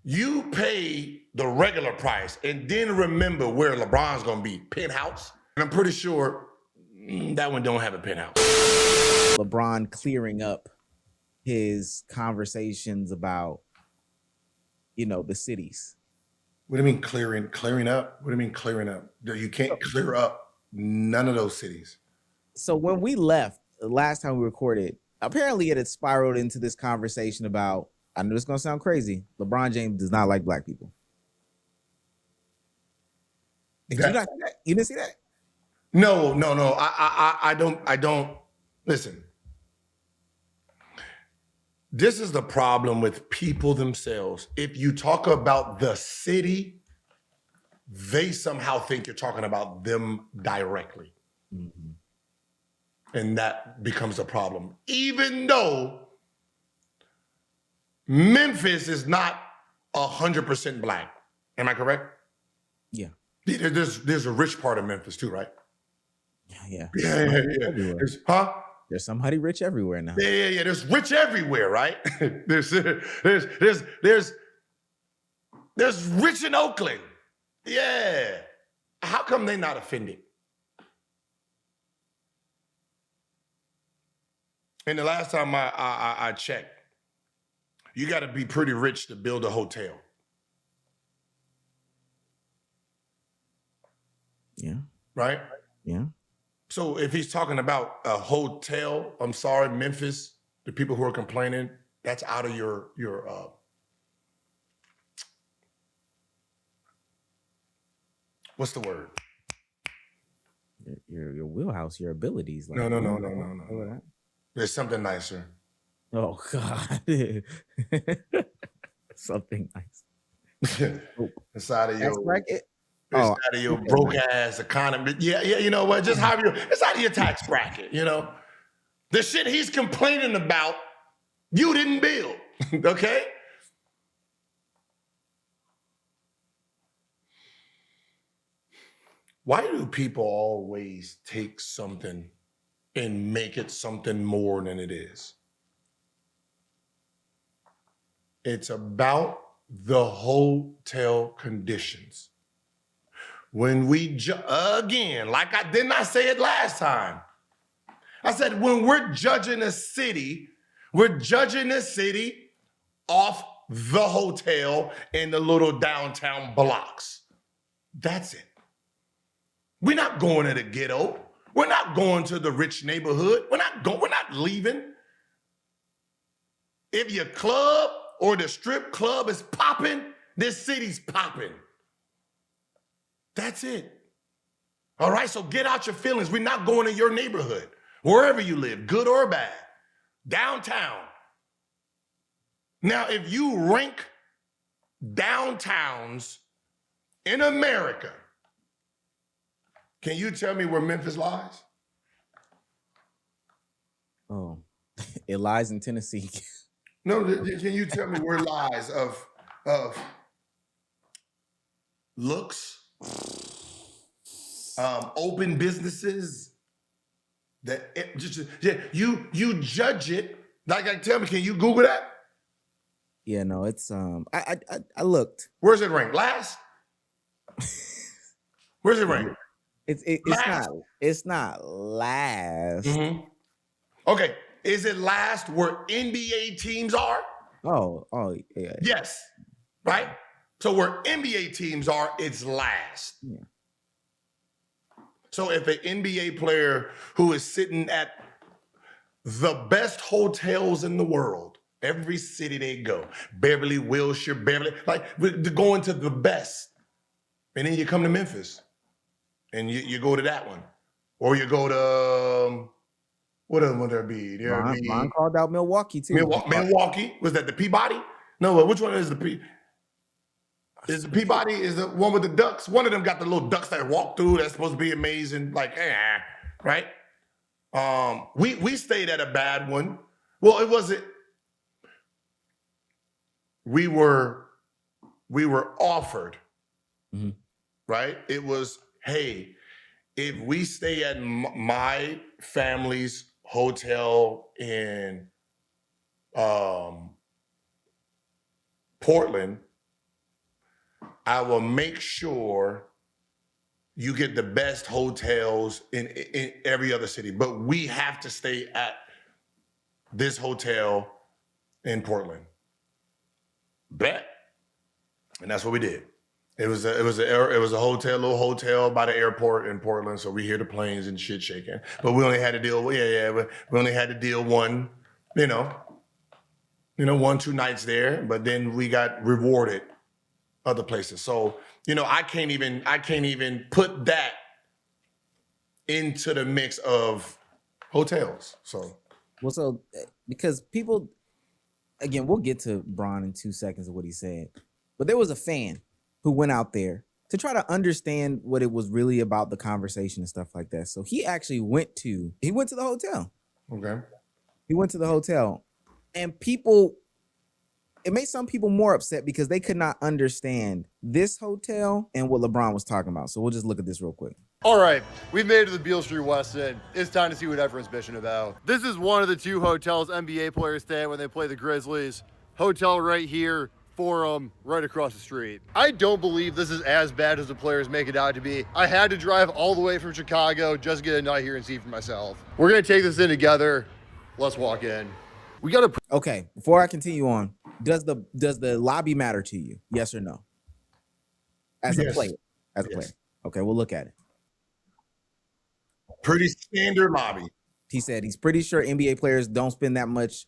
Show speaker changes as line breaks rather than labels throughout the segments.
You pay the regular price and then remember where LeBron's gonna be, penthouse. And I'm pretty sure that one don't have a penthouse.
LeBron clearing up his conversations about, the cities.
What do you mean clearing up? What do you mean clearing up? You can't clear up none of those cities.
So when we left the last time we recorded, apparently it had spiraled into this conversation about, I know it's gonna sound crazy, LeBron James does not like black people. Did you not see that? You didn't see that?
No. I don't. Listen. This is the problem with people themselves. If you talk about the city, they somehow think you're talking about them directly. Mm-hmm. And that becomes a problem. Even though Memphis is not 100% black. Am I correct?
Yeah.
There's a rich part of Memphis too, right?
Yeah.
There's
somebody rich everywhere now.
Yeah. There's rich everywhere, right? there's rich in Oakland. Yeah. How come they not offended? And the last time I checked, you got to be pretty rich to build a hotel.
Yeah.
Right?
Yeah.
So if he's talking about a hotel, I'm sorry, Memphis, the people who are complaining, that's out of your what's the word?
Your wheelhouse, your abilities.
Like, no. There's something nicer.
Oh God. Something nice.
It's out of your bracket. It's out of your broke ass economy. Yeah, you know what? Just have it's out of your tax bracket, The shit he's complaining about, you didn't build. Okay? Why do people always take something and make it something more than it is? It's about the hotel conditions. When we, again, like didn't I say it last time? I said, when we're judging a city, we're judging the city off the hotel in the little downtown blocks. That's it. We're not going to the ghetto. We're not going to the rich neighborhood. We're not leaving. If your club or the strip club is popping, this city's popping. That's it. All right, so get out your feelings. We're not going to your neighborhood, wherever you live, good or bad, downtown. Now, if you rank downtowns in America, can you tell me where Memphis lies?
Oh, it lies in Tennessee.
No, can you tell me where it lies of looks? Open businesses you judge it. Like, tell me, can you Google that?
Yeah, no, it's I looked.
Where's it ranked? Last? Where's it ranked?
It's not last.
Mm-hmm. Okay, is it last where NBA teams are?
Oh yeah.
Yes, right. So where NBA teams are, it's last.
Yeah.
So if an NBA player who is sitting at the best hotels in the world, every city they go, Beverly, Wilshire, like they're going to the best. And then you come to Memphis and you go to that one. Or you go to, what else would there be?
Ron called out Milwaukee too.
Milwaukee, was that the Peabody? No, which one is the Peabody? Is the Peabody is the one with the ducks? One of them got the little ducks that walk through. That's supposed to be amazing. Like, right? We stayed at a bad one. Well, it wasn't. We were offered, mm-hmm. Right? It was, hey, if we stay at my family's hotel in Portland, I will make sure you get the best hotels in every other city, but we have to stay at this hotel in Portland. Bet. And that's what we did. It was a hotel, little hotel by the airport in Portland. So we hear the planes and shit shaking. But we only had to deal, we only had to deal one, 1-2 nights there. But then we got rewarded other places. So, I can't even put that into the mix of hotels. So,
because people, again, we'll get to Bron in 2 seconds of what he said, but there was a fan who went out there to try to understand what it was really about, the conversation and stuff like that. So he actually went to the hotel.
Okay.
He went to the hotel, and it made some people more upset because they could not understand this hotel and what LeBron was talking about. So we'll just look at this real quick.
All right, we've made it to the Beale Street West End. It's time to see what everyone's bitching about. This is one of the 2 hotels NBA players stay at when they play the Grizzlies. Hotel right here, Forum right across the street. I don't believe this is as bad as the players make it out to be. I had to drive all the way from Chicago just to get a night here and see for myself. We're gonna take this in together. Let's walk in. We gotta.
Okay, before I continue on, does the lobby matter to you? Yes or no? As a player. Okay, we'll look at it.
Pretty standard lobby.
He said he's pretty sure NBA players don't spend that much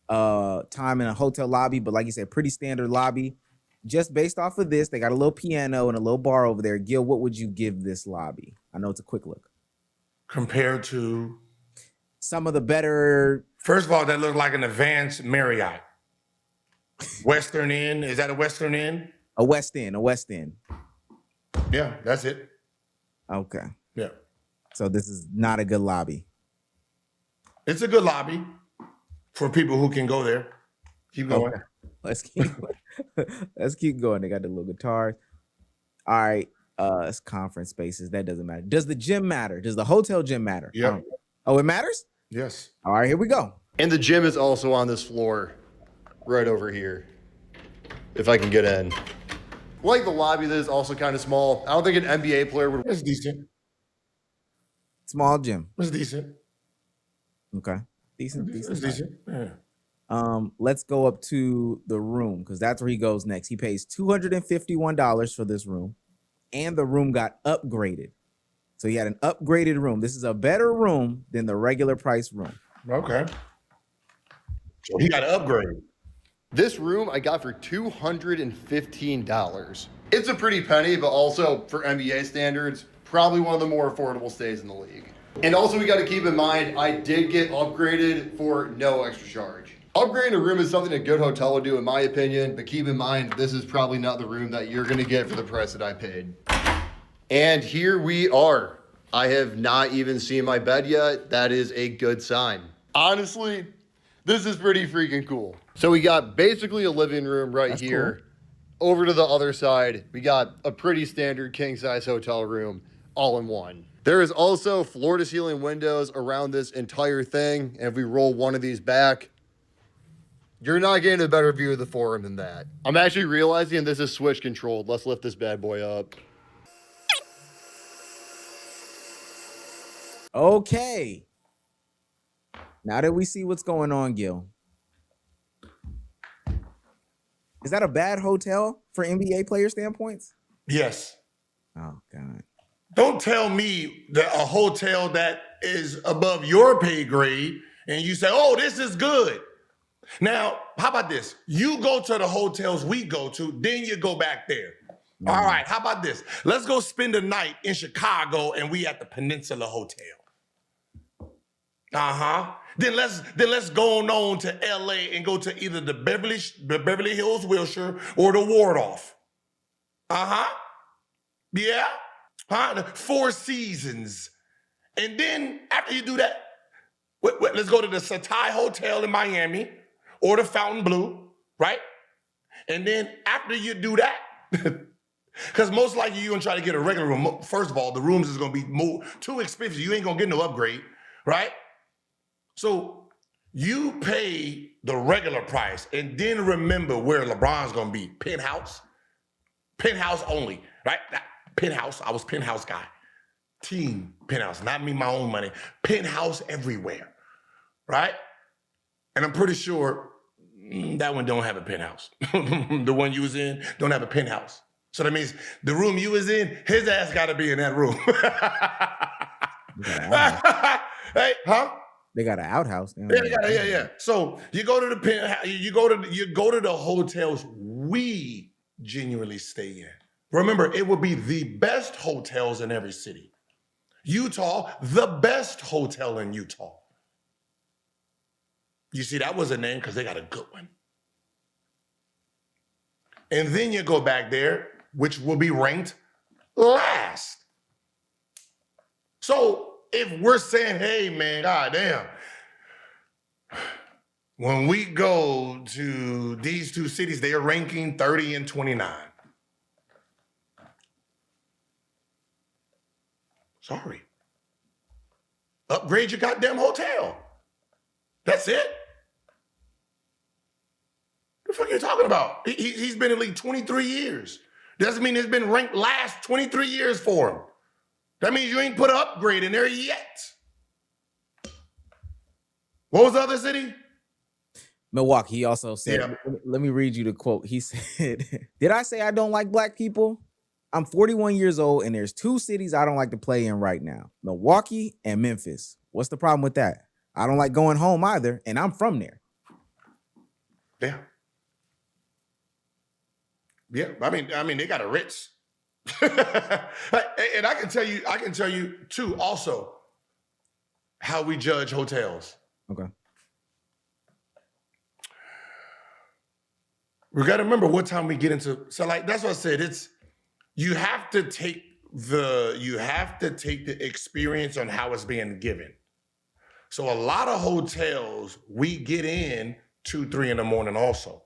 time in a hotel lobby, but like you said, pretty standard lobby. Just based off of this, they got a little piano and a little bar over there. Gil, what would you give this lobby? I know it's a quick look.
Compared to
some of the better.
First of all, that looked like an advanced Marriott. Western Inn. Is that a Western Inn?
A West End.
Yeah, that's it.
Okay.
Yeah.
So this is not a good lobby.
It's a good lobby for people who can go there. Keep going.
Okay. Let's keep going. They got the little guitars. All right. It's conference spaces. That doesn't matter. Does the gym matter? Does the hotel gym matter?
Yeah.
Oh, it matters?
Yes.
All right, here we go.
And the gym is also on this floor, right over here. If I can get in. Like the lobby, that is also kind of small. I don't think an NBA player would.
It's decent.
Small gym.
It's decent.
Okay. Decent.
It's decent. Yeah.
Let's go up to the room because that's where he goes next. He pays $251 for this room, and the room got upgraded. So he had an upgraded room. This is a better room than the regular price room.
Okay. So he got an upgrade.
This room I got for $215. It's a pretty penny, but also for NBA standards, probably one of the more affordable stays in the league. And also we got to keep in mind, I did get upgraded for no extra charge. Upgrading a room is something a good hotel would do in my opinion, but keep in mind, this is probably not the room that you're going to get for the price that I paid. And here we are. I have not even seen my bed yet. That is a good sign. Honestly, this is pretty freaking cool. So we got basically a living room right here. Cool. Over to the other side, we got a pretty standard king size hotel room all in one. There is also floor to ceiling windows around this entire thing. And if we roll one of these back, you're not getting a better view of the Forum than that. I'm actually realizing this is switch controlled. Let's lift this bad boy up.
Okay. Now that we see what's going on, Gil. Is that a bad hotel for NBA player standpoints?
Yes.
Oh, God.
Don't tell me that a hotel that is above your pay grade and you say, oh, this is good. Now, how about this? You go to the hotels we go to, then you go back there. All right, how about this? Let's go spend a night in Chicago and we at the Peninsula Hotel. Then let's go on to LA and go to either the Beverly Hills Wilshire or the Waldorf. Yeah. The Four Seasons. And then after you do that, let's go to the Satai Hotel in Miami or the Fountain Blue, right? And then after you do that, because most likely you're gonna try to get a regular room. First of all, the rooms is gonna be too expensive. You ain't gonna get no upgrade, right? So you pay the regular price and then remember where LeBron's gonna be. Penthouse, Penthouse only, right? Penthouse, I was penthouse guy. Team penthouse, not me, my own money. Penthouse everywhere, right? And I'm pretty sure that one don't have a penthouse. The one you was in don't have a penthouse. So that means the room you was in, his ass got to be in that room. Hey, huh?
They got an outhouse.
Yeah. So you go to the penthouse, you go to the hotels we genuinely stay in. Remember, it will be the best hotels in every city. Utah, the best hotel in Utah. You see, that was a name because they got a good one. And then you go back there, which will be ranked last. So if we're saying, hey, man, goddamn, when we go to these two cities, they are ranking 30 and 29. Sorry. Upgrade your goddamn hotel. That's it. What the fuck are you talking about? He's been in the league 23 years. Doesn't mean it's been ranked last 23 years for him. That means you ain't put an upgrade in there yet. What was the other city?
Milwaukee. He also said, let me read you the quote. He said, did I say I don't like black people? I'm 41 years old, and there's two cities I don't like to play in right now, Milwaukee and Memphis. What's the problem with that? I don't like going home either, and I'm from there.
Yeah. Yeah, I mean, they got a Ritz. And I can tell you too, also, how we judge hotels.
Okay.
We got to remember what time we get into. So, like, that's what I said. You have to take the experience on how it's being given. So a lot of hotels, we get in 2, 3 in the morning also,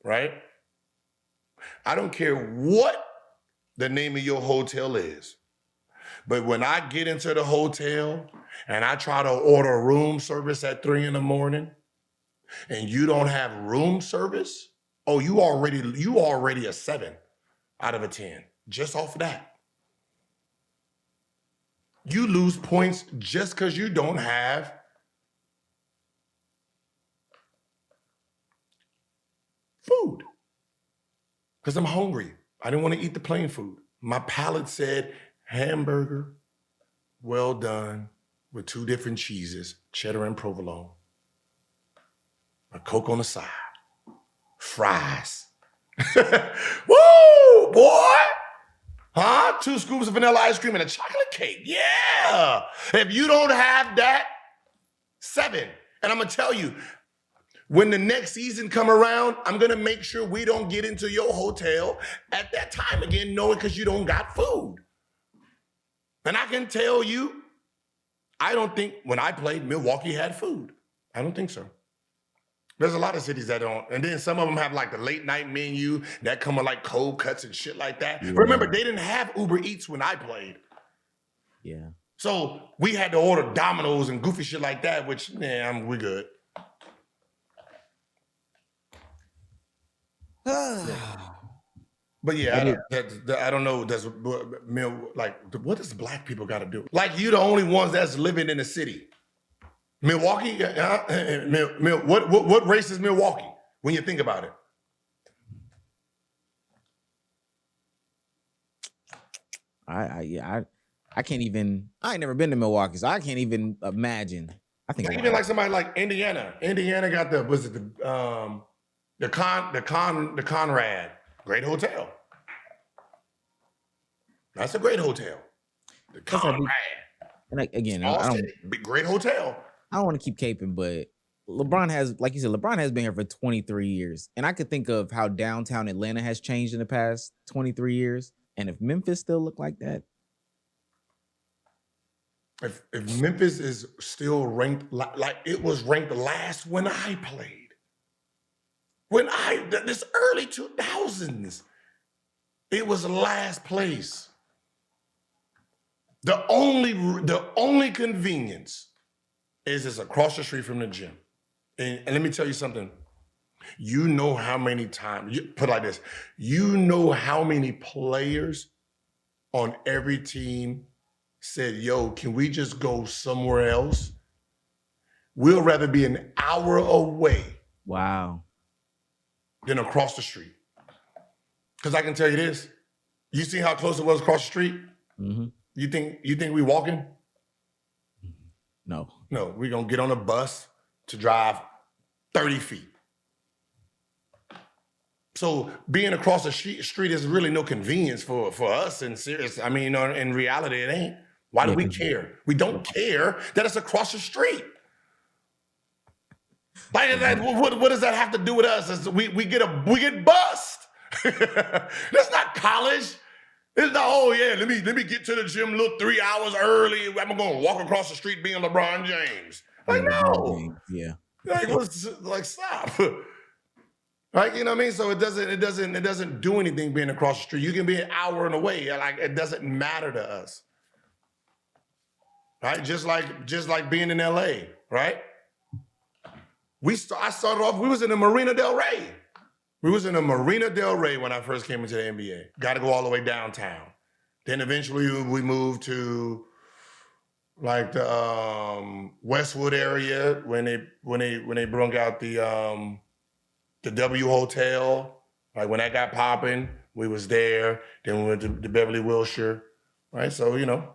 right? I don't care what the name of your hotel is, but when I get into the hotel and I try to order room service at 3 in the morning and you don't have room service, oh, you already a 7 out of a 10, just off of that. You lose points just because you don't have food. Because I'm hungry. I didn't want to eat the plain food. My palate said hamburger, well done, with 2 different cheeses, cheddar and provolone. A Coke on the side. Fries. Woo, boy! Huh? 2 scoops of vanilla ice cream and a chocolate cake. Yeah! If you don't have that, 7. And I'm going to tell you, when the next season come around, I'm going to make sure we don't get into your hotel at that time again, knowing because you don't got food. And I can tell you, I don't think when I played, Milwaukee had food. I don't think so. There's a lot of cities that don't. And then some of them have like the late night menu that come with like cold cuts and shit like that. Yeah. Remember, they didn't have Uber Eats when I played.
Yeah.
So we had to order Domino's and goofy shit like that, which, we're good. But yeah, I don't know. What does black people got to do? Like, you the only ones that's living in the city. Milwaukee, what race is Milwaukee when you think about it?
I can't even. I ain't never been to Milwaukee, so I can't even imagine. I think
even like somebody like Indiana. Indiana got the Conrad, great hotel. That's a great hotel. The Conrad.
And again, I don't.
Great hotel.
I don't want to keep caping, but LeBron has, like you said, LeBron has been here for 23 years. And I could think of how downtown Atlanta has changed in the past 23 years. And if Memphis still look like that.
If Memphis is still ranked, like it was ranked last when I played. This early 2000s, it was last place. The only convenience is it's across the street from the gym. And let me tell you something. You know how many times, put it like this, you know how many players on every team said, yo, can we just go somewhere else? We'll rather be an hour away
Wow.
than across the street. Because I can tell you this, you see how close it was across the street?
Mm-hmm.
You think we walking?
No.
No, we're gonna get on a bus to drive 30 feet. So being across the street is really no convenience for us. And serious, I mean, in reality, it ain't. Why do we care? We don't care that it's across the street. Like, what does that have to do with us? We get bussed. That's not college. It's not, oh yeah, let me get to the gym a little 3 hours early. I'm gonna walk across the street being LeBron James. Like, no.
Yeah.
Like stop. Right? You know what I mean? So it doesn't do anything being across the street. You can be an hour and away. Like, it doesn't matter to us. Right? Just like being in LA, right? I started off, we was in the Marina Del Rey. We was in a Marina Del Rey when I first came into the NBA. Got to go all the way downtown. Then eventually we moved to like the Westwood area when they brought out the W Hotel. Like when that got popping, we was there. Then we went to Beverly Wilshire, right? So, you know,